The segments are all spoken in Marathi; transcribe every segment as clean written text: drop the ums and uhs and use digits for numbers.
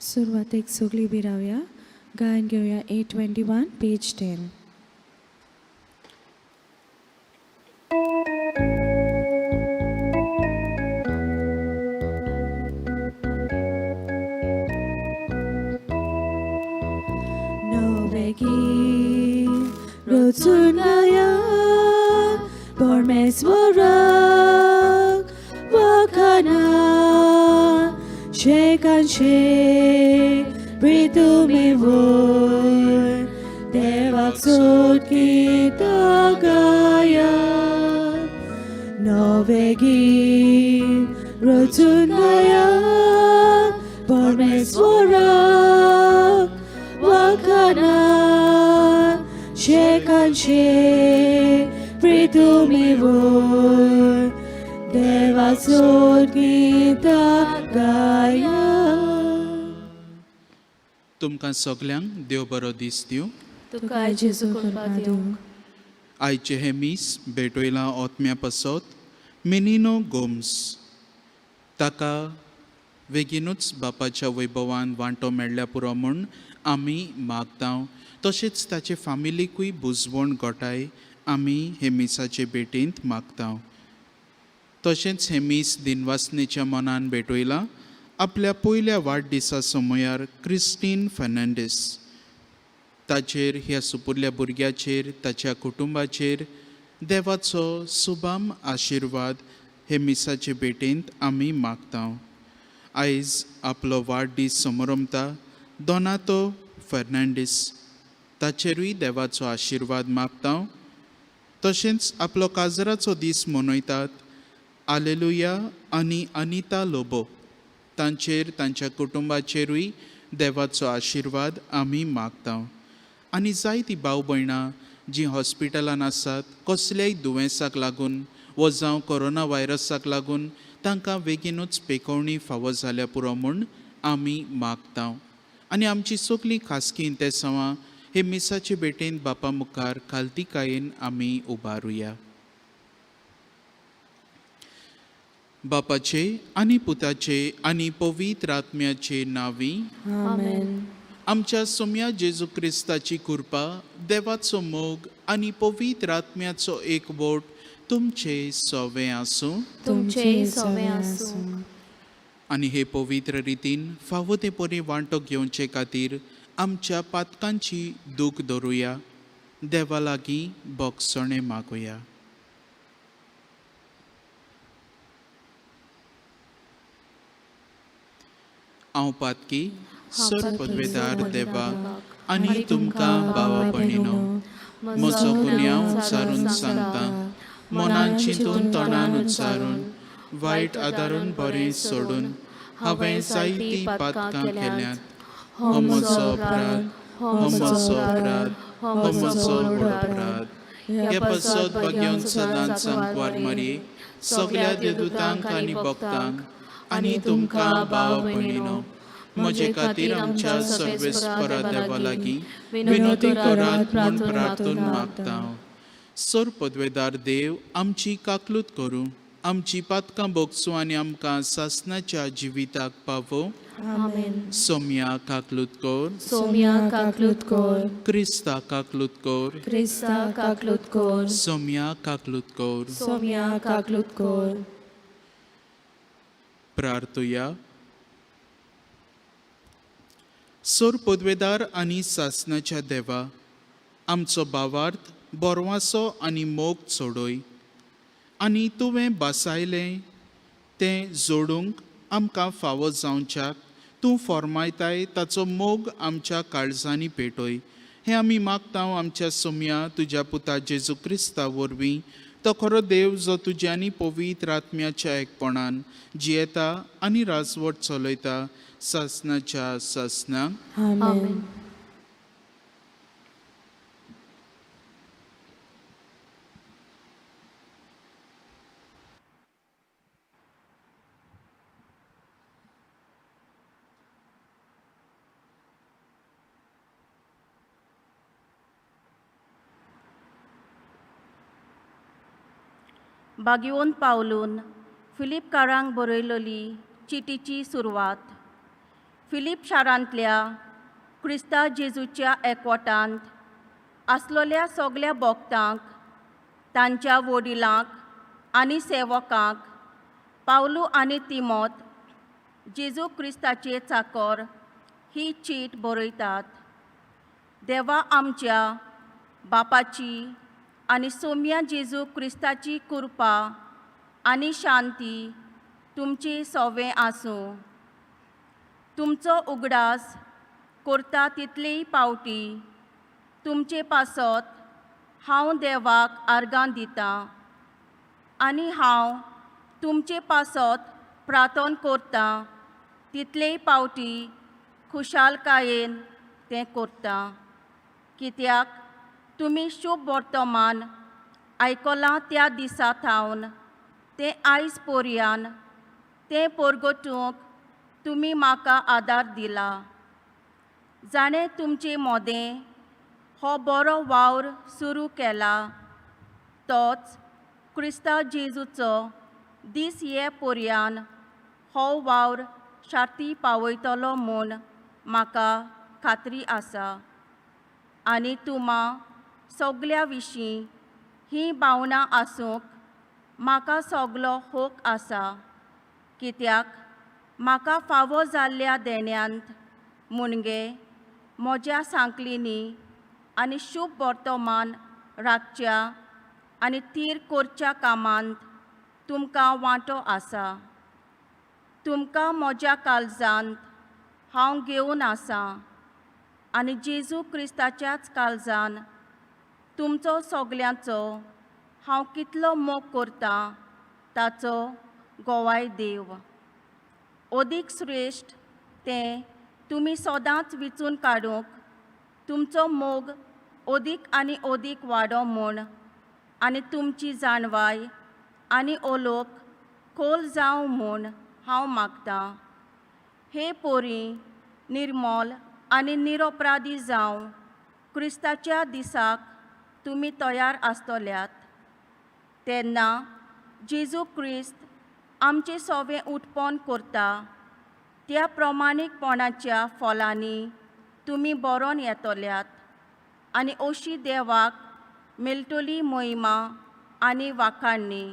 सुरवातीक सगळीं बी रावया. गायन घेवया 821 page 10. 너에게 로tun가야 Bormeswarak wakana Shekanche Britumivur Devaksut kita gaya Novegi Rotungaya Bormeswarak wakana Shekanche Britumivur Devaksut kita gaya. तुमकां सगल्यांक देव बरो दीस दिवं. तुका जेजू कृपा दिवं. आयचे हे मीस भेटयला ओतम्या पसत मिनिनो गोम्स ताका बेगीनूच बापाच्या वैभवान वांटो मेळ्ळ्या पुरो म्हूण आमी मागता. तशेंच ताचे फामिलीकूय बुजवण घोटाय आमी हे मिसाचे भेटेंत मागता. तशेंच हे मीस दिनवासनेच्या मनान भेटयला आपल्या पयल्या वाडदिसा समयार क्रिस्टीन फर्नांडीस ताचेर ह्या सुपुरल्या भुरग्याचेर ताच्या कुटुंबाचेर देवाचो सुबाम आशिर्वाद हे मिसाचे भेटेंत आमी मागता. आयज आपलो वाडदीस समोरमता दोनातो फर्नांडीस ताचेरूय देवाचो आशिर्वाद मागता. तशेंच आपलो काजराचो दीस मनयतात आलेलुया आनी अनिता लोबो तांचेर तांच्या कुटुंबाचेरूय देवाचो आशिर्वाद आमी मागता. आनी जायतीं भाव भयणां जीं हॉस्पिटलान आसात कसल्याय दुयेंसाक लागून वो जावं कोरोना व्हायरसाक लागून तांकां बेगीनूच पेकोवणी फावो जाल्या पुरो म्हूण आमी मागता. आनी आमची सगलीं खासगी इंतेसांवां हे मिसाचे भेटेंत बापा मुखार खालतीकायेन आमी उबारुया. बापाचे आनी पुताचे आनी पवित्र आत्म्याचे नांवी आमेन. आमच्या सोम्या जेजू क्रिस्ताची कृपा देवाचो मोग आनी पवित्र आत्म्याचो एकवट तुमचे सोवे आसूं. तुमचे सोवे आसूं. आनी हे पवित्र रितीन फावो ते परी वांटो घेवचे खातीर आमच्या पातकांची दूख धरुया. देवा लागीं बोगसणे मागुया. हांव पातकी सर पदवेदार देवा आनी तुमकां भावा भयणीनो म्हजो गुन्यांव उच्चारून सांगता. मनान चिंतून तोंडान उच्चारून वायट आदारून बरें सोडून हांवें जायतीं पातकां केल्यांत. हो म्हजो अपराध, हो म्हजो अपराध, हो म्हजो व्हड अपराध. हे पसत बग्योन सदांच सांकवार मारी सगळ्या देदूतांक आनी भक्तांक आनी तुमकां भावा भयणीनो म्हजे खातीर आमच्या सर्वेस्परा देवा लागीं विनोदी करात म्हूण प्रार्थून मागता. सर पदवेदार देव आमची काकलूत करूं, आमची पातकां भोगसूं आनी आमकां सासणाच्या जिविताक पावो. आमेन. सोम्या काकलूत कोर, सोम्या काकलूत कोर. क्रिस्ता काकलूत कोर, क्रिस्ता काकलूत कोर. सोम्या काकलूत कोर. सोम्या काकलूत कोर. प्रार्थुया. सोर पदवेदार आनी सासणाच्या देवा आमचो भावार्थ बोरवासो आनी मोग सोडोय आनी तुवें बासायलें तें जोडूंक आमकां फावो जावच्याक तूं फॉर्मायताय ताचो मोग आमच्या काळजांनी पेटोय. हें आमी मागता आमच्या सोम्या तुज्या पुता जेजू क्रिस्ता वरवीं. तो खरो देव जो तुज्या आनी पवित्र आत्म्याच्या एकपणान जियेता आनी राजवट चलयता सासणाच्या सासणाक. आमेन. बागयोन पावलून फिलीप कारांक बरयलोली चिटीची सुरवात. फिलीप शारांतल्या क्रिस्ता जेजूच्या एकवटांत आसलोल्या सगळ्या भक्तांक, तांच्या वडिलांक आनी सेवकांक, पावलू आनी तिमोत, जेजू क्रिस्ताचे चाकर, ही चीट बरयतात. देवा आमच्या बापाची आनी सोम्या जेजू क्रिस्ताची कृपा आनी शांती तुमचे सवें आसूं. तुमचो उगडास करता तितलेय पावटी तुमचे पासत हांव देवाक आर्गां दितां, आनी हांव तुमचे पासत प्रार्थना करतां तितलेय पावटी खुशालकायेन तें करतां. कित्याक तुमी शुभ वर्तमान आयकलां त्या दिसा थावन तें आयज पर्यान तें परगटूंक तुमी म्हाका आदार दिला. जाणें तुमचे मोदें हो बरो वावर सुरू केला, तोच क्रिस्ता जेजूचो दीस ये पर्यान हो वावर शार्ती पावयतलो म्हूण म्हाका खात्री आसा. आनी तुमां सगल्या विशीं ही भावना आसूंक म्हाका सगलो होक आसा. कित्याक म्हाका फावो जाल्ल्या देण्यांत मुणगे म्हज्या सांकलींनी आनी शुभ वर्तमान राखच्या आनी थीर करच्या कामांत तुमकां वांटो आसा. तुमकां म्हज्या काळजांत हांव घेवन आसां, आनी जेजू क्रिस्ताच्याच काळजान तुमचो सगल्यांचो हांव कितलो मोग करतां ताचो गोवाय देव. अदीक श्रेश्ठ तें तुमी सदांच विचून काडूंक, तुमचो मोग अदीक आनी अदीक वाडो म्हूण, आनी तुमची जाणवाय आनी ओलोक खोल जावं म्हूण हांव मागतां. हे पोरी निर्मल आनी निरपराधी जावं क्रिस्ताच्या दिसाक तुमी तयार आसतल्यात. तेन्ना जेजू क्रिस्त आमचे सवें उठपण करता त्या प्रमाणीकपणाच्या फलांनी तुमी बरोवन येतल्यात, आनी अशी देवाक मेळटली महिमा आनी वाखाणणी.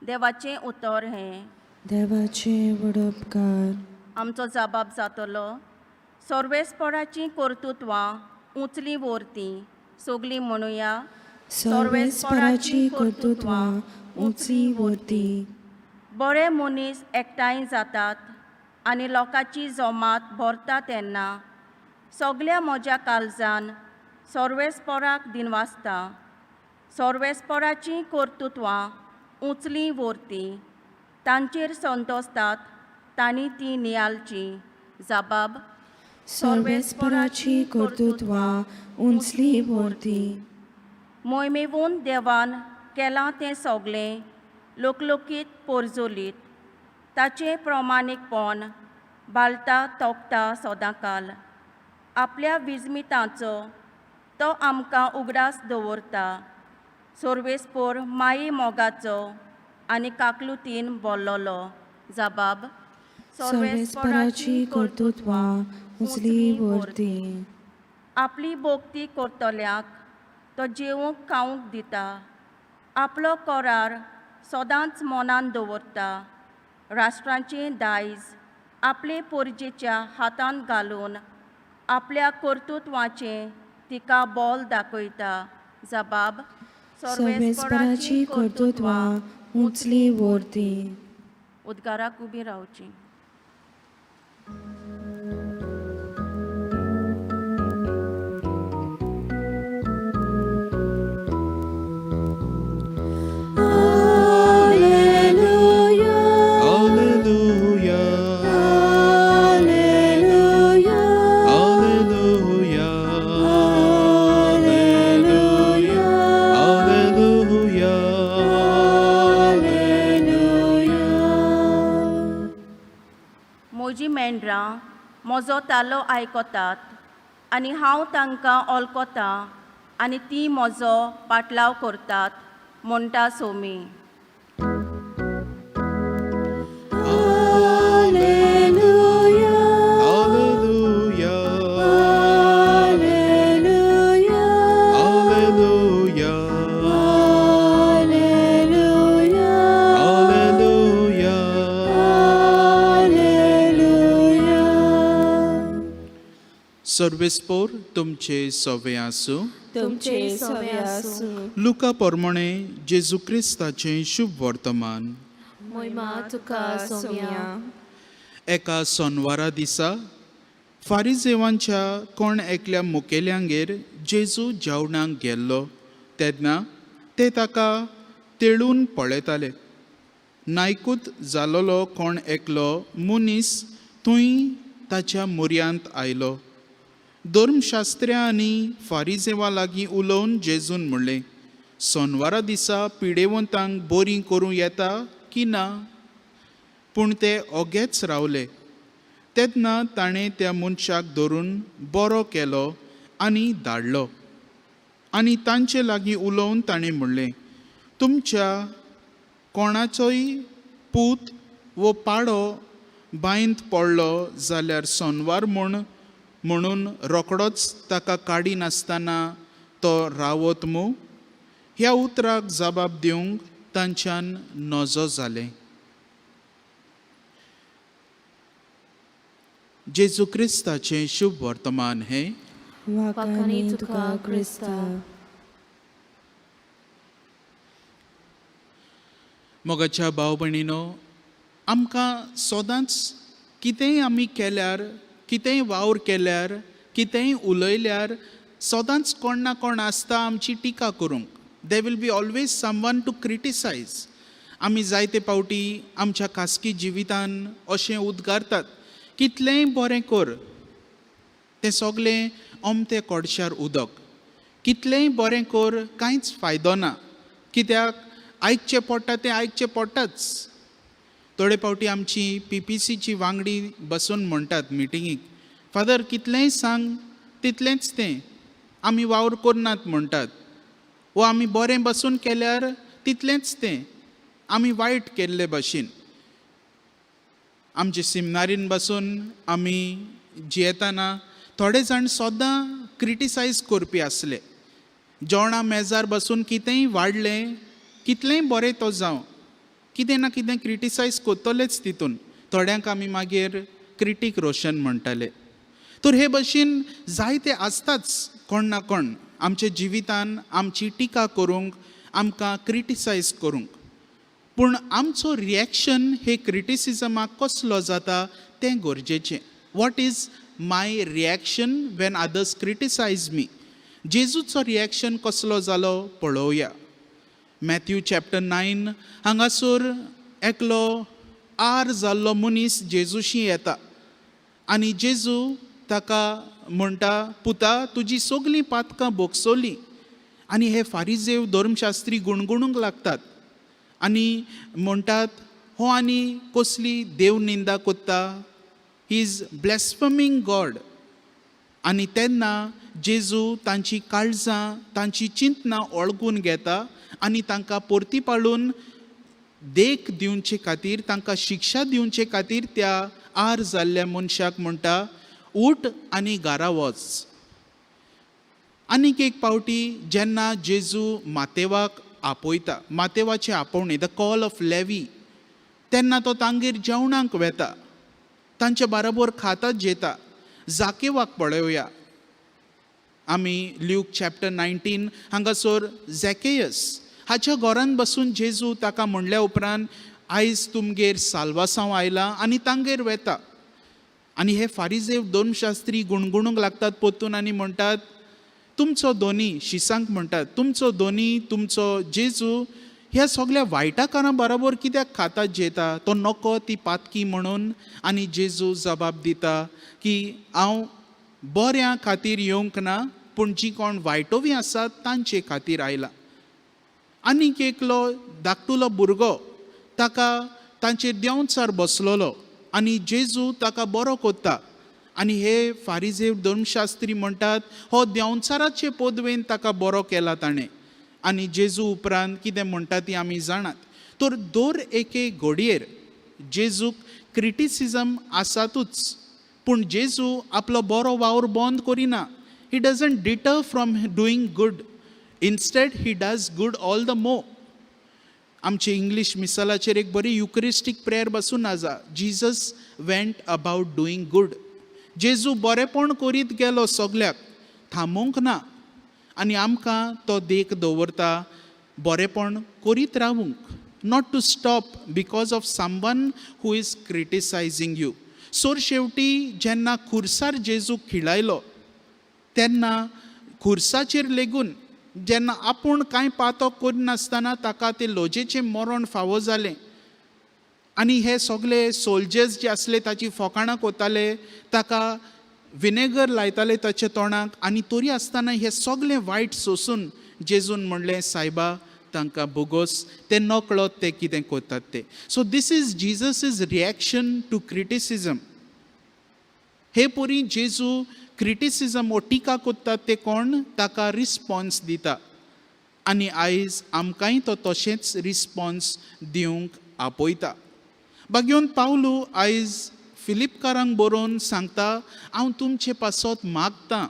देवाचें उतर हें. देवाचे वडपकार. आमचो जबाब जातलो. सर्वेस्पराची कर्तुत्वां उंचली व्हरती. सगलीं म्हणुया. सर्वेस्पराची कर्तुत्वां उंचली व्हरती. बरे मनीस एकठांय जातात आनी लोकांची जमात भरता तेन्ना सगल्या म्हज्या काळजान सर्वेस्पराक दिनवासता. सर्वेस्पराची कर्तुत्वां उंचली व्हरती. तांचेर संतोसतात तांणी ती नियालची. जबाब. सर्वेस्पराची कर्तुत्वां उंचली व्हरती. मोहिमेवून देवान केलां तें सगलें लोकलोकीत पोरजोलीत. ताचें प्रमाणीकपण बाळटा तोखता सदांकाल. आपल्या विजमितांचो तो आमकां उगडास दवरता. सर्वेस्पर माये मोगाचो आनी काकलुतीन भरलोलो. जबाब. सर्वेस्पराची कर्तुत्वां उंचली व्हरती. आपली भोक्ती करतल्यांक तो जेवूंक खावंक दिता. आपलो करार सदांच मनान दवरता. राष्ट्रांचें दायज आपले पोरजेच्या हातांत घालून आपल्या कर्तुत्वाचें तिका बोल दाखयता. जबाब. सर्वेस्पराची कर्तुत्वां उंचली व्हरती. उद्गाराक उबी रावची. म्हजी मेंढरां म्हजो तालो आयकतात आनी हांव तांकां ऑल्कोतां आनी तीं म्हजो पाटलाव करतात म्हणटा सोमी. Alleluia. सर्वेस्पोर तुमचे सवे आसूं. तुमचे सवे आसूं. लुका पोरमोणे जेजू क्रिस्ताचें शुभ वर्तमान. मोहिमा तुका सोम्या. एका सोनवारा दिसा फारिजेवांच्या कोण एकल्या मुखेल्यांगेर जेजू जेवणाक गेल्लो तेन्ना ते ताका तेळून पळयताले. नायकूत जालोलो कोण एकलो मनीस थंय ताच्या मुर्यांत आयलो. धर्मशास्त्र्यां आनी फारिजेवां लागीं उलोवन जेजून म्हणलें, सोनवारा दिसा पिडेवंतांक बरीं करूं येता की ना? पूण ते ओगेच रावले. तेन्ना ताणें त्या मनशाक धरून बरो केलो आनी धाडलो. आनी तांचे लागीं उलोवन ताणें म्हणलें, तुमच्या कोणाचोय पूत वो पाडो बांयंत पडलो जाल्यार सोनवार म्हणून रोकडोच ताका काडी नासतना तो रावत मू? ह्या उतराक जबाब दिवंक तांच्यान नजो जालें. जेजू क्रिस्ताचें शुभ वर्तमान हें. वाखाणी तुका क्रिस्ता. मोगाच्या भाव भयणीनो, आमकां सदांच कितेंय आमी केल्यार, कितेंय वावर केल्यार, कितेंय उलयल्यार सदांच कोण ना कोण आसता आमची टिका करूंक. There will be always someone to criticise. आमी जायते पावटी आमच्या खासगी जिवितान अशें उद्गारतात, कितलेंय बरें कर तें सगलें ओमते कोडशार उदक. कितलेंय बरें कर कांयच फायदो ना, कित्याक आयकचें पडटा तें आयकचें पडटाच. थोडे पावटी आमची PPCची वांगडी बसून म्हणटात मिटिंगेक, फादर कितलेंय सांग तितलेंच तें, आमी वावर करनात म्हणटात. वो आमी बरें बसून केल्यार तितलेंच तें, आमी वायट केल्ले भाशेन. आमचे सिमनारीन बसून आमी जियेताना थोडे जाण सदां क्रिटिसायज करपी आसले. जेवणा मेजार बसून कितेंय वाडलें, कितलेंय बरें तो जावं, कितें ना कितें क्रिटिसायज करतलेच तितून. थोड्यांक आमी मागीर क्रिटीक रोशन म्हणटाले. तर हे भशेन जायते आसताच कोण ना कोण आमच्या जिवितान आमची टिका करूंक, आमकां क्रिटिसायज करूंक. पूण आमचो रिएक्शन हे क्रिटिसिजमाक कसलो जाता तें गरजेचें. What is my reaction when others criticise me? जेजूचो रिएक्शन कसलो जालो पळोवया. मॅथ्यू चॅप्टर 9 हांगासर एकलो आर जाल्लो मनीस जेजूशी येता आनी जेजू ताका म्हणटा, पुता तुजी सगलीं पातकां बोगसोलीं. आनी हे फारिजेव धर्मशास्त्री गुणगुणूंक लागतात आनी म्हणटात, हो आनी कसली देव निंदा कोत्ता, ही इज ब्लॅस्फमींग गॉड. आनी तेन्ना जेजू तांची काळजां, तांची चिंतनां ओळखून घेता आनी तांकां परती पाडून देख दिवचे खातीर, तांकां शिक्षा दिवचे खातीर त्या आर जाल्ल्या मनशाक म्हणटा, उठ आनी घरा वच. आनीक एक पावटी जेन्ना जेजू मातेवाक आपयता, मातेवाचे आपोवणे, द कॉल ऑफ लेवी, तेन्ना तो तांगेर जेवणाक वेता, तांचे बरोबर खाता जेता. जाकेवाक पळयोया. आमी ल्यूक चॅप्टर 19 हांगासर झॅकेयस हाच्या घरान बसून जेजू ताका म्हणल्या उपरांत आयज तुमगेर साल्वासांव आयलां आनी तांगेर वेता. आनी हे फारिजेव धर्मशास्त्री गुणगुणूंक लागतात पोत्तून आनी म्हणटात, तुमचो दोनी, शिसांक म्हणटात, तुमचो दोनी, तुमचो जेजू ह्या सगळ्या वायटाकारां बरोबर कित्याक खाता जेता? तो नको ती पातकी म्हणून. आनी जेजू जबाब दिता की हांव बऱ्या खातीर येवंक ना, पूण जीं कोण वायटोवी आसात तांचे खातीर आयला. आनीक एकलो धाकटुलो भुरगो ताका तांचेर देंवचार बसलोलो आनी जेजू ताका बरो कोत्ता. आनी हे फारिजेव धर्मशास्त्री म्हणटात, हो देंवचाराचे पोदवेन ताका बरो केला ताणें. आनी जेजू उपरांत कितें म्हणटा ती आमी जाणात. तर दर एके घडयेर जेजूक क्रिटिसिजम आसातूच, पूण जेजू आपलो बरो वावर बंद करिना. He doesn't deter from doing good. Instead he does good all the more. आमचे इंग्लीश मिसालाचेर एक बरी युकरिस्टीक प्रेयर बसून आसा, Jesus went about doing good. जेजू बरेपण करीत गेलो सगल्याक, थांबूंक ना. आनी आमकां तो देख दवरता बरेपण करीत रावूंक, not to stop because of someone who is criticising you. सोर शेवटी जेन्ना खुर्सार जेजू खिळायलो तेन्ना खुर्साचेर लेगून जेन्ना आपूण कांय पातो करिनासतना ताका ते लोजेचें मरण फावो जालें, आनी हे सगळे सोल्जर्स जे आसले ताची फकाणां कोताले, ताका विनेगर लायताले ताच्या तोंडाक, आनी तरी आसतना हे सगळें वायट सोंसून जेजून म्हणलें सायबा तांकां बोगोस, ते नकळत ते कितें कोतात ते. So this is Jesus is reaction to criticism. हे परी जेजू क्रिटिसिजम वो टिका कोत्तात ते कोण, ताका रिस्पॉन्स दिता. आनी आयज आमकांय तो तशेंच रिस्पॉन्स दिवंक आपयता. बागेवन पावलू आयज फिलिपकारांक बरोवन सांगता, हांव तुमचे पासत मागतां,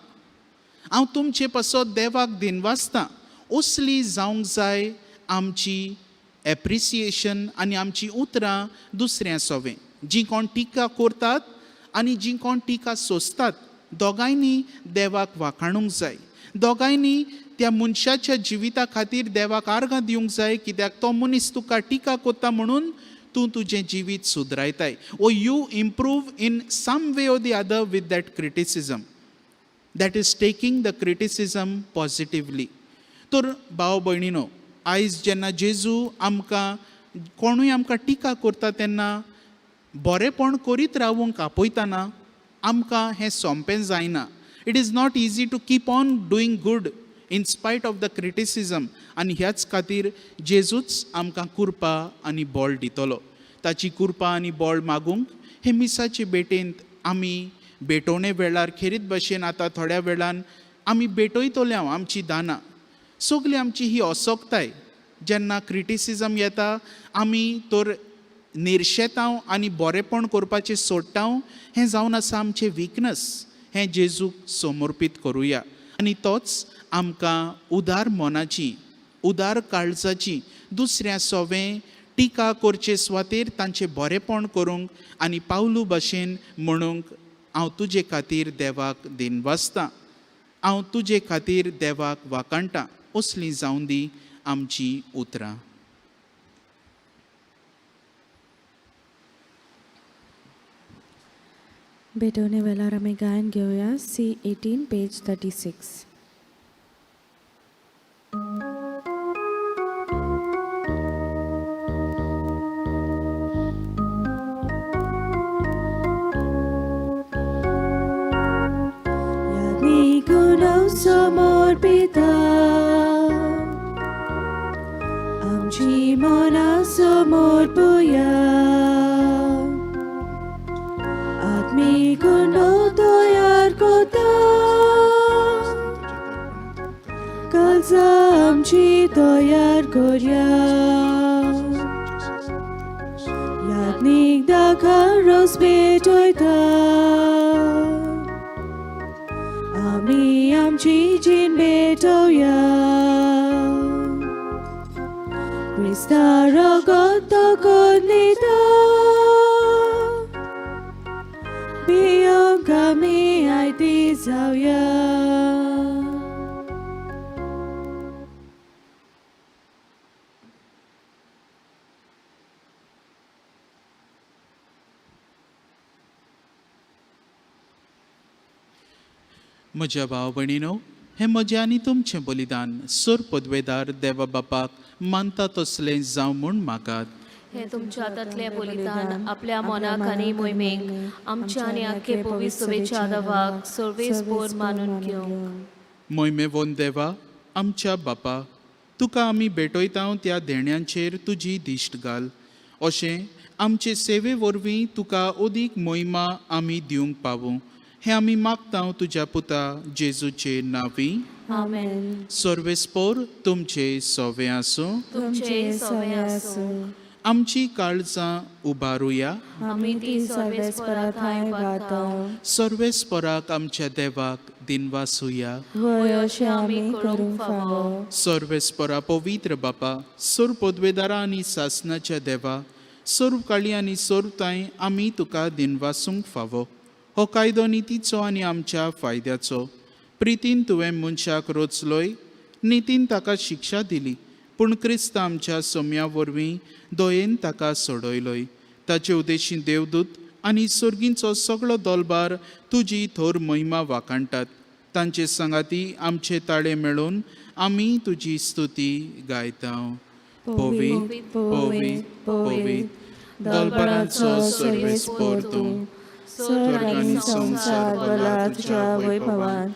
हांव तुमचे पासत देवाक दिनवासतां. असली जावंक जाय आमची एप्रिसिएशन आनी आमची उतरां दुसऱ्या सोवें. जीं कोण टिका करतात आनी जीं कोण टिका सोंसतात, दोगांयनी देवाक वाखाणूंक जाय. दोगांयनी त्या मनशाच्या जिविता खातीर देवाक आर्गां दिवंक जाय, कित्याक तो मनीस तुका टिका कोत्ता म्हणून तूं तुजें जिवीत सुदरायताय, or you improve in some way or the other with that criticism. That is taking the criticism positively. तर भाव भयणीनो, आयज जेन्ना जेजू आमकां कोणूय आमकां टिका करता तेन्ना बरेपण करीत रावूंक आपयतना आमकां हें सोंपें जायना. It is not easy to keep on doing good in spite of the criticism. आनी ह्याच खातीर जेजूच आमकां कृपा आनी बळ दितलो. ताची कृपा आनी बळ मागूंक हे मिसाचे भेटेंत आमी भेटोवणे वेळार खेरीत भाशेन आतां थोड्या वेळान आमी भेटयतले आमची दानां. सगली आमची ही असोकताय जेन्ना क्रिटिसिजम येता आमी तर निर्शेतांव आनी बरेपण करपाचें सोडटांव, हें जावन आसा आमचें विकनस. हें जेजूक समर्पीत करुया. आनी तोच आमकां उदार मोनाची, उदार काळजाची, दुसऱ्या सोवें टिका करचे सुवातेर तांचें बरेपण करूंक आनी पावलू भाशेन म्हणूंक, हांव तुजे खातीर देवाक दिनवासतां, हांव तुजे खातीर देवाक वाखाणटां. असलीं जावन दी आमची उतरां. भेटवणे वेळार आमी गायन घेवया C18 पेज 36. समर्पिता आमची मना समर्पुया. आत्मिक गुंडो तयार कोता, काळजा आमची तयार करया. याज्ञिक दाखा रोस भेटयता, आमी आमची जीण भेटोवया. क्रिस्ता रगत कोन्निता, बियोंक आमी आयती जावया. म्हज्या भाव भयणीनो, हें म्हजें आनी तुमचें बलिदान सोर पदवेदार देवा बापाक मानता तसलें जावं म्हूण मागात. हे तुमच्या हातांतलें बलिदान आपल्या मोनाक आनी मोहिमेक आमच्या आनी आख्खे पवित्र सभेच्या दावाक सर्वेस्पोर मानून घेवंक. मोहिमेवोन देवा आमच्या बापा, तुका आमी भेटयता त्या देण्यांचेर तुजी दिश्ट घाल. अशें आमचे सेवे वरवीं तुका ओदीक मोहिमा आमी दिवंक पावूं. हें आमी मागता तुज्या पुता जेजूचे नांवी. आमेन. सर्वेस्पोर तुमचे सोवे आसूं. तुमचे सवे आसूं. आमची काळजां उबारुया. आमी ती सर्वेस्परांत हाय घाता. सर्वेस्पराक आमच्या देवाक दिनवासुया. वय अशें आमी करूंक फावो. सर्वेस्परा पवित्र बापा, सोर पदवेदारा आनी सासणाच्या देवा, सर्व काळी आनी सर्व ताय आमी तुका दिनवासूंक फावो. हो कायदो नितीचो आनी आमच्या फायद्याचो. प्रितीन तुवें मनशाक रोचलोय, नितीन ताका शिक्षा दिली, पूण क्रिस्त आमच्या सोम्या वरवीं दयेन ताका सोडयलोय. ताचे उदेशी देवदूत आनी सर्गींचो सगळो दोलबार तुजी थोर महिमा वाखाणटात. तांचे संगाती आमचे ताळे मेळून आमी तुजी स्तुती गायता. पोवीत पोवीत पोवीत दोलबारांचो सर्वेस्पोर तूं, स्वर्ग आनी संसार भला तुज्या वैभवान.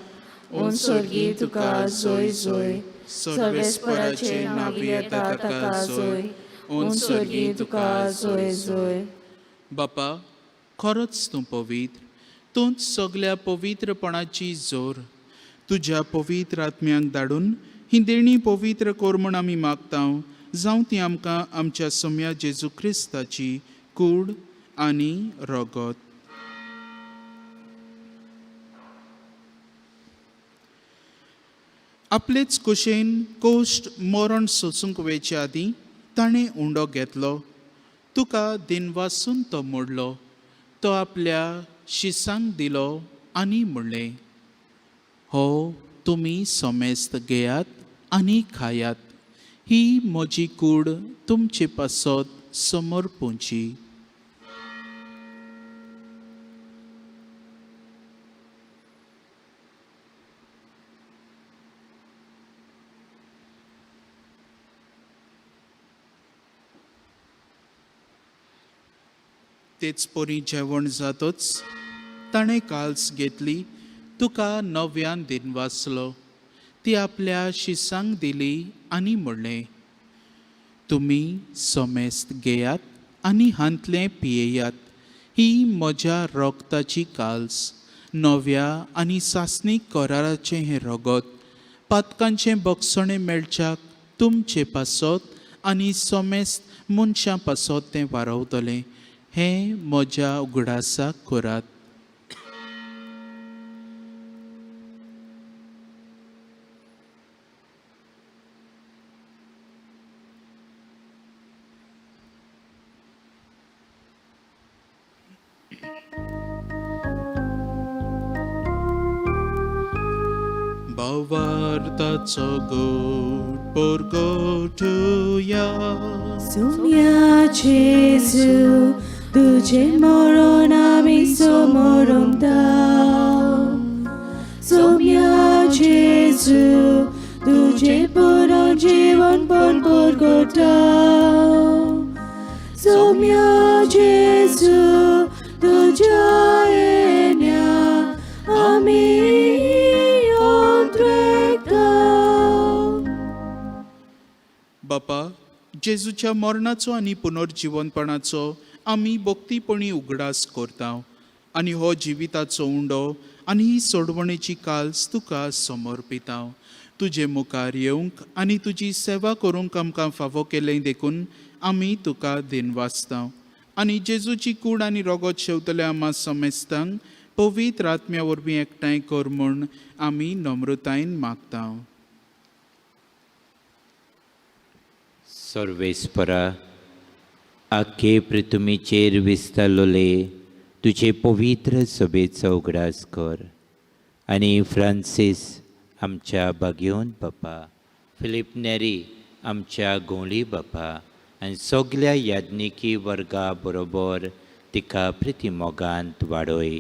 ओन स्वर्गी तुका जोय जोय, सर्वेस्पराचे नावी येता ताका जोय. ओन स्वर्गी तुका जोय जोय. बापा, खरोच तूं पवित्र, तूंच सगळ्या पवित्रपणाची जोर. तुज्या पवित्र आत्म्यांक धाडून ही देणी पवित्र कोर म्हूण आमी मागता, जावं ती आमकां आमच्या सोम्या जेजू क्रिस्ताची कूड आनी रगत. आपलेच कुशेन कोश्ट मरण सोंसूंक वयचे आदीं ताणें उंडो घेतलो. तुका दिनवासून तो मोडलो. तो आपल्या शिसांक दिलो आनी म्हणलें, हो तुमी सोमेस्त घेयात आनी खायात. ही म्हजी कूड तुमचे पासत समोर पोंची. तेच पोरी जेवण जातच ताणें काल्स घेतली. तुका नव्यान दिनवासलो. ती आपल्या शिसांक दिली आनी म्हणलें, तुमी सोमेस्त घेयात आनी हांतलें पियेयात. ही म्हज्या रोगताची काल्स, नव्या आनी सासणीक कराराचें हें रगत. पातकांचें बगसणें मेळच्याक तुमचे पासत आनी सोमेस्त मनशां पासत तें वारवतलें. हें म्हज्या उगडासाक करात. भावार्थाचो गोड परगटुया. सोम्या जेजू तुझे मरण आमी समरमता. सोम्या जेजू तुझे पुरण जीवन पण परगटा. सोम्या जेजू तुझ्या येण्या आमी बापा, जेजूच्या मरणाचो आनी पुनर्जीवनपणाचो आमी भक्तीपणी उगडास करता आनी हो जिविताचो उंडो आनी ही सोडवणेची काल्स तुका समर्पिता. तुजे मुखार येवंक आनी तुजी सेवा करूंक आमकां फावो केलें देखून आमी तुका दिनवासता. आनी जेजूची कूड आनी रगत शेवतल्या आमा समेस्तांक पवित्र आत्म्या वरवीं एकठांय कर म्हूण आमी नम्रतायेन मागता. सर्वेस्परा, आख्खे पृथ्वीचेर विस्तारलोले तुजे पवित्र सभेचो उगडास कर. आनी फ्रांसीस आमच्या बागयोन बापा, फिलीप नेरी आमच्या गोंवळी बापा आनी सगल्या याज्ञिकी वर्गा बरोबर तिका प्रितीमोगांत वाडय.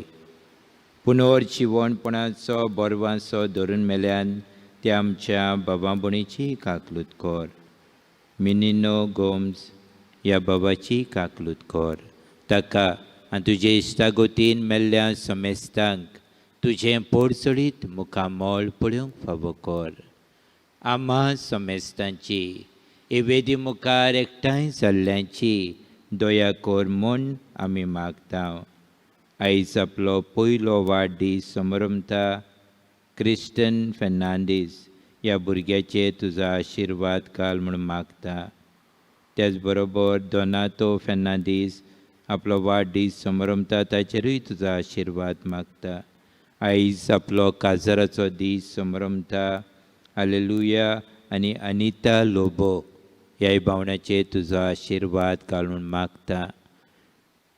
पुनर्जीवनपणाचो बरवांसो धरून मेल्यान त्या आमच्या बाबा भणीची काकलूत कर. मिनिनो गोम्स ह्या बाबाची काकलूत कर. ताका आनी तुजे इश्टागोतीन मेल्ल्या समेस्तांक तुजें पोडसडीत मुखामोळ पळोवंक फावो कर. आम्हा समेस्तांची वेदी मुखार एकठांय जाल्ल्यांची दया कर म्हूण आमी मागता. आयज आपलो पयलो वाडदीस समरमता क्रिस्टन फेर्नांडीस ह्या भुरग्याचेर तुजो आशिर्वाद घाल म्हूण मागता. त्याच बरोबर दोनातो फेर्नांडीस आपलो वाडदीस समरमता ताचेरूय तुजो आशिर्वाद मागता. आयज आपलो काजाराचो दीस समरमता हालेलुया आनी अनिता लोबो ह्या भावनाचेर तुजो आशिर्वाद घाल म्हूण मागता.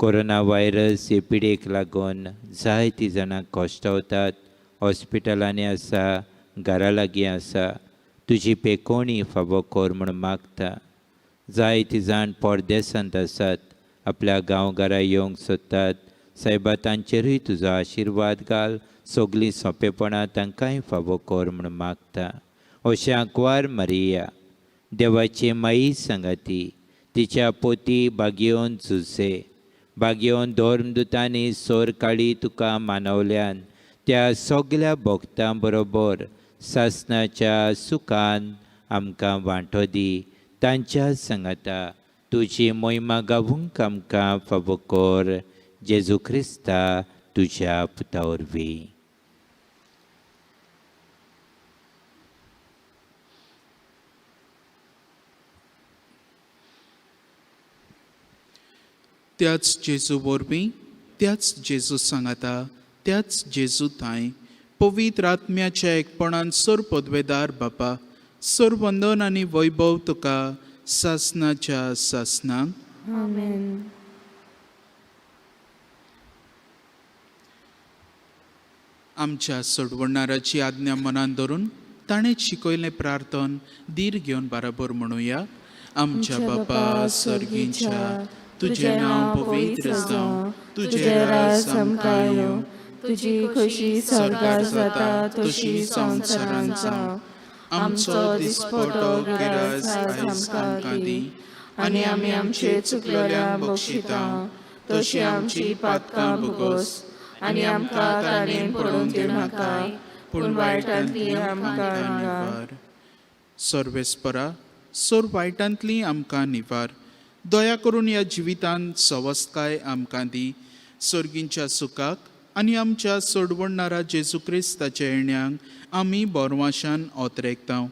कोरोना व्हायरस हे पिडेक लागून जायतीं जाणां कश्टावतात. हॉस्पिटलांनी आसा, घरा लागीं आसा. तुजी पेकोवणी फावो कोर म्हूण मागता. जायतीं जाण परदेसांत आसात, आपल्या गांवघरा येवंक सोदतात. सायबा तांचेरूय तुजो आशिर्वाद घाल. सगलीं सोंपेपणां तांकांय फावो कोर म्हूण मागता. अशें आंकवार मारिया, देवाची माई सांगाती, तिच्या पोती बागयोन झुजे, बागयोन धर्मदुतांनी सोर काळी तुका मानवल्यान त्या सगल्या भक्तां बरोबर सासणाच्या सुखान आमकां वांटो दी. तांच्या सांगाता तुजी मोहिमा गावूंक आमकां फावो कोर. जेजू क्रिस्ता तुज्या पुता वरवीं. त्याच जेजू वरवीं, त्याच जेजू सांगाता, त्याच जेजू थंय पवित्र आत्म्याच्या एकपणान सोर पदवेदार बापा, सोर वंदन आनी वैभव तुका सासणाच्या सासणांक. आमेन. आमच्या सोडवणाराची आज्ञा मनान धरून ताणें शिकयलें प्रार्थन धीर घेवन बराबर म्हणुया. आमच्या बापा सर्गीच्या, तुझें नांव पवित्र जावं, तुझें राज आमकां येवं, तुजी खुशी स्वर्गार जाता तशी संवसारांत जावं. आमचो दिसपटो गिराय आयज आमकां दी, आनी आमी आमचे चुकलेल्यांक बक्षिता, तशी आमची पातकां भोगोस, आनी आमकां ताणेन पडून दिवं नाका, पूण वायटांतली आमकां निवार. सर्वेस्परा, सोर वायटांतली आमकां निवार. दया करून ह्या जिवितांत सवस्तकाय आमकां दी. सर्गींच्या सुखाक आनी आमच्या सोडवणारा जेजू क्रिस्ताच्या येण्याक आमी बोरवाशान ओतरेकतांव.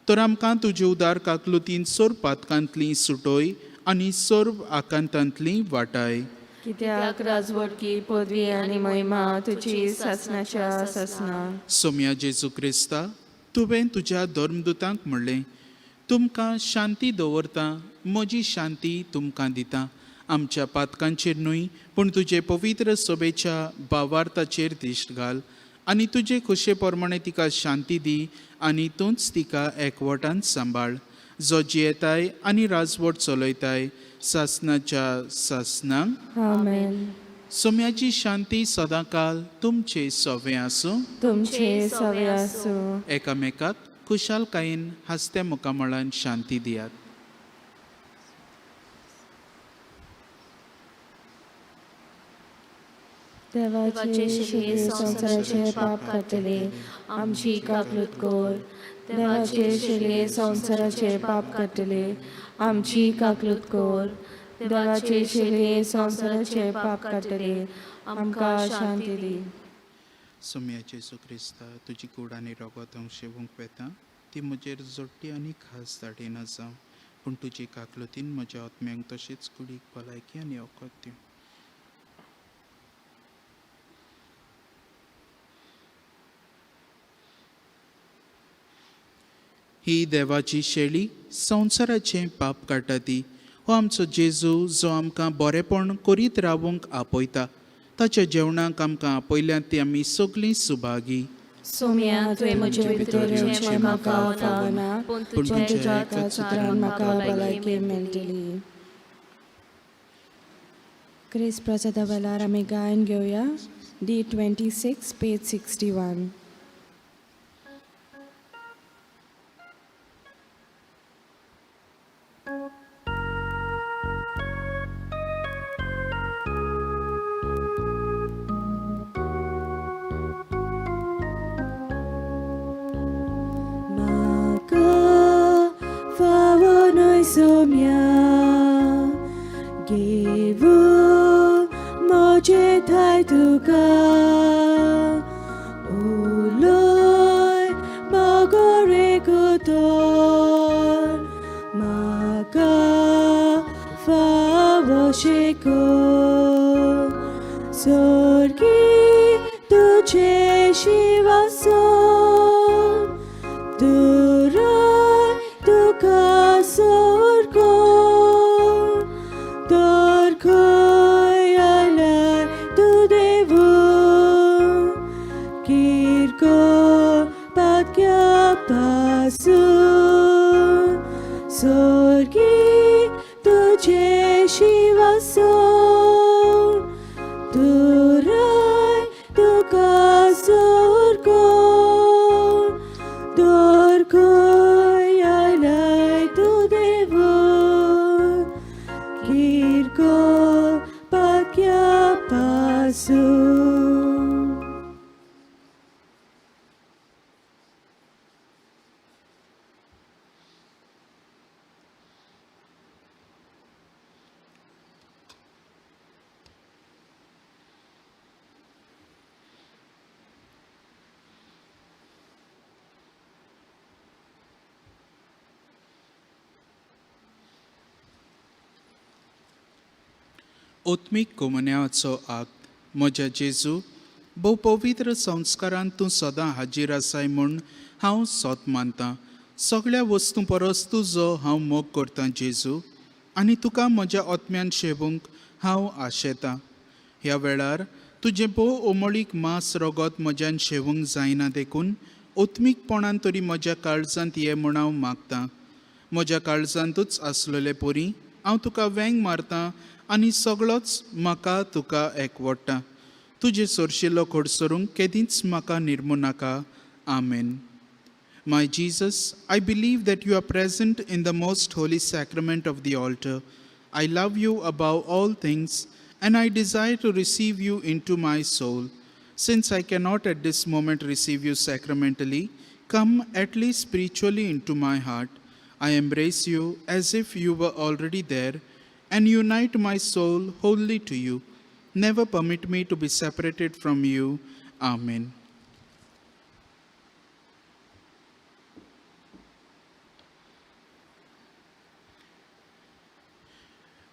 तर आमकां तुजे उदार काकलुतीन सोर पातकांतली सुटोय आनी सोर आकांतांतली वाटाय. कित्याक राजवटकी पदवी आनी महिमा तुजी सासणाच्या सासणां. सोम्या जेजू क्रिस्ता, तुवें तुज्या धर्मदुतांक म्हणलें, तुमकां शांती दवरता, म्हजी शांती तुमकां दिता. आमच्या पातकांचेर न्हय, पूण तुजे पवित्र सभेच्या भावार्थाचेर दिश्ट घाल, आनी तुजे खुशे प्रमाणे तिका शांती दी, आनी तूंच तिका एकवटान सांबाळ. जो जियेताय आनी राजवट चलयताय सासणाच्या सासणांक. आमेन. सोम्याची शांती सदांकाल तुमचे सवे आसूं. तुमचे सवे आसूं. एकामेकाक खुशालकायेन हास्त्या मुखामळान शांती दियात. देवाचे शिले संसाराचे पाप कातले आमची काकलूत कोर. देवाचे शिले संसाराचे पाप कातले आमची काकलूत कोर. देवाचे शिले संसाराचे पाप कातले आमकां शांती दी. सोम्याचे सुक्रिस्ता, तुजी कूड आनी रगत हांव शेवूंक वेता. ती म्हजेर जोडटी आनी खास धाडीना जावं, पूण तुजी काकलुतीन म्हज्या आत्म्यांक तशीच कुडीक भलायकी आनी वखद दिवं. ही देवाची शेळी संवसाराचें पाप काडटा ती. हो आमचो जेजू जो आमकां बरेपण करीत रावूंक आपयता. ताच्या जेवणाक आमकां आपयल्यात ती आमी सगळीं सुभागी. सोम्या तुवें म्हजे भितर येवचें म्हाका फावना, पूण तुज्या एका सुत्रान म्हाका भलायकी मेळटली. क्रिस्त प्रसादा वेळार आमी गायन घेवया. D26 page 61. Somia Givu Moje Thai Tuka Uloi Magore Kotor Maka Fawashiko Sorgi Tuche Shivason Durai Tuka Sorgo Dorkoy किरको पाक्यापासून स्वर्गी तुझेशी वासून तुराय तुका जोरकोन दोरकोय आयलाय तू देवून किरको पाक्यापासून. ओत्मीक कोमन्याचो आक्त म्हज्या जेजू भोव पवित्र संस्कारांत तूं सदां हाजीर आसाय म्हूण हांव सोत मानतां. सगळ्या वस्तू परस तुजो हांव मोग करतां जेजू, आनी तुका म्हज्या ओतम्यान शेवूंक हांव आशेतां. ह्या वेळार तुजें भोव ओमळीक मांस रगत म्हज्यान शेवूंक जायना देखून ओत्मीकपणान तरी म्हज्या काळजांत ये म्हूण हांव मागतां. म्हज्या काळजांतूच आसलेले परी हांव तुका वेंग मारतां आनी सगळोच म्हाका तुका एकवडटा. तुजे सोरशिल्लो खोडसरूंक केदींच म्हाका निर्मू नाका. आमेन. My Jesus, I believe that you are present in the most holy sacrament of the altar. I love you above all things, and I desire to receive you into my soul. Since I cannot at this moment receive you sacramentally, come at least spiritually into my heart. I embrace you as if you were already there, and unite my soul wholly to you. Never permit me to be separated from you. Amen.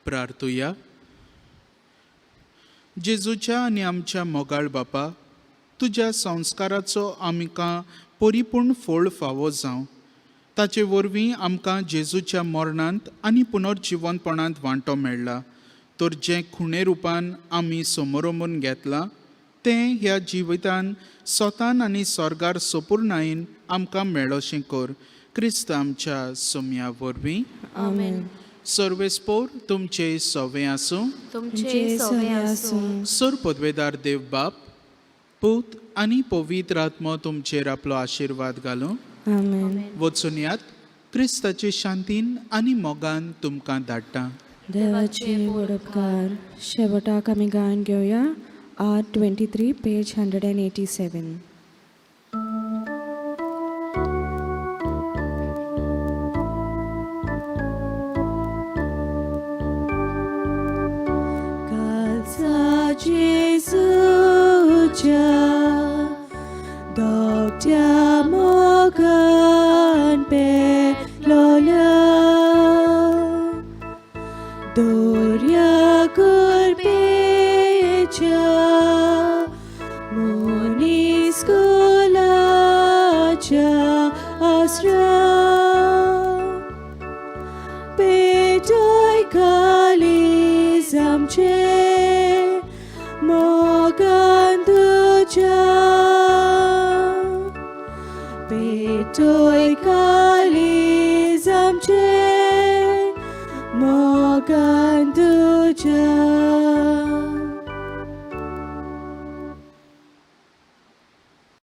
प्रार्थुया. जेजूच्या आनी आमच्या मोगाळ बापा, तुज्या संस्काराचो आमकां परिपूर्ण फळ फावो जावं. ताचे वरवीं आमकां जेजूच्या मरणांत आनी पुनर्जिवनपणांत वांटो मेळ्ळा. तर जें खुणे रुपान आमी समोरोमून घेतलां तें ह्या जिवितान स्वतान आनी स्वर्गार सोपूर्णायेन आमकां मेळोशें कर. क्रिस्त आमच्या सोम्या वरवीं. आमेन. सर्वेस्पोर तुमचे सोवे आसूं. तुमचे सोवे आसूं. सुर पदवेदार देव बाप, पूत आनी पवित्र आत्मो तुमचेर आपलो आशिर्वाद घालूं. आमेन. वचून यात. क्रिस्ताचे शांतीन आनी मोगान तुमकां धाडटा. देवाचे उपकार. शेवटाक आमी गायन घेवया. Art 23 page 187. Jesucia doktia mogan pelola Doria kurbecha munis kulacha asra Petoy kalizamche Mogan tuja Petoy kalizamche Mogan tuja